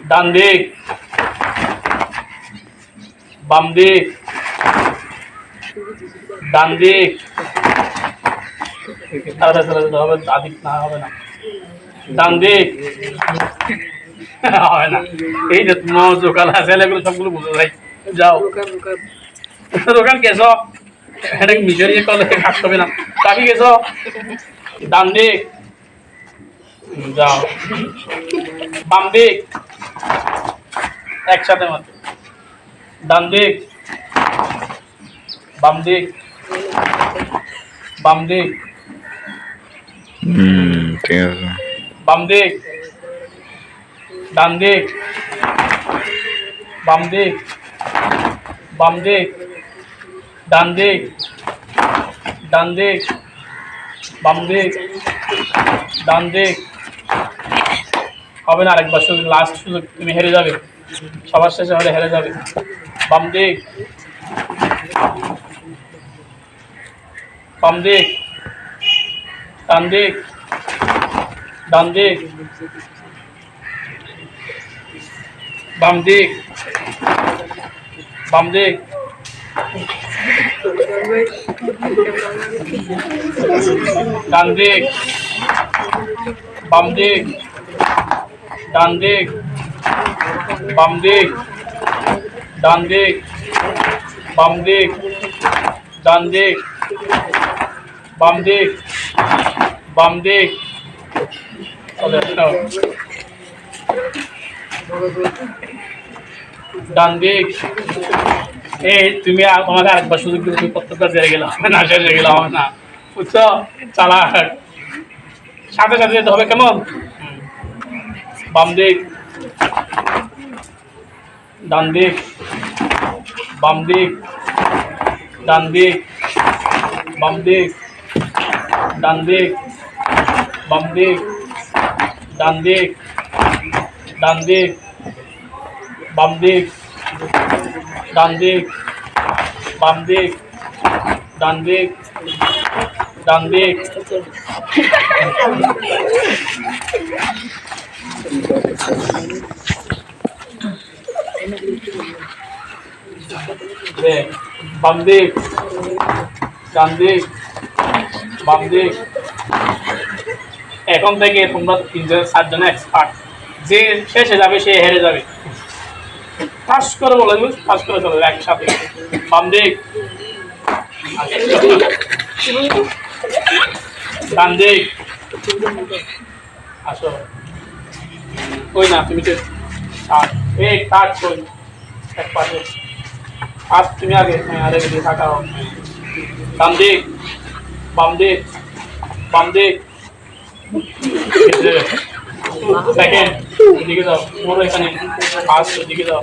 ডান দিক, বাম দিক, ডান দিক, হবে দাদিক না হবে না, ডান দিক হবে না। এই যে তোমার জোকাল আছে এগুলো সবগুলো বুঝে যাই। যাও দোকান গেছ, এটা মিশরিয়ে কলে কাজ হবে না। কাকি গেছ, ডান দিক যাও, বাম দিক একসাথে মত, ডান দিক, বাম দিক, বাম দিক, ঠিক আছে। বাম দিক, ডান দিক, বাম দিক, বাম দিক, ডান দিক, ডান দিক, বাম দিক, ডান দিক। হবে না, আরেকবার সুযোগ, লাস্ট সুযোগ, তুমি হেরে যাবে, সবার শেষে হলে হেরে যাবে। বাম দিক, বাম দিক, ডান দিক, ডান দিক, বাম দিক, বাম দিক, ডান দিক, বাম দিক, ডান দিক, বাম দিক, ডান দিক, বাম দিক, ডান দিক, বাম দিক, বাম দিক। ডান দিক। এই তুমি তোমাকে আরেকবার সুযোগ দিলে তুমি প্রত্যেকটা জেরে গেলাম না, শেষে গেলাম না, বুঝছো? চালা সাথে সাথে যেতে হবে, কেমন? বাম দিক, ডান দিক, বাম দিক, ডান দিক, বাম দিক, ডান দিক, বাম দিক, ডান দিক, ডান দিক, বাম দিক, ডান দিক, বাম দিক, ডান দিক, ডান দিক। বাম দিক, ডান দিক, বাম দিক। এখন থেকে তোমরা 3-4 এক্সপার্ট, যে শেষে যাবে সে হেরে যাবে। ফাঁস করে বলে দিবি, ফাঁস করে চলে একসাথে। বাম দিক, ডান দিক, আসো কই না তুমি, এই কাট কই এক পাশে, আর তুমি আগে, আরে দিকে তাকাও। ডান দিক, বাম দিক, বাম দিক, সেকেন্ড দিকে যাও, পুরো এখানে ফার্স্ট দিকে যাও।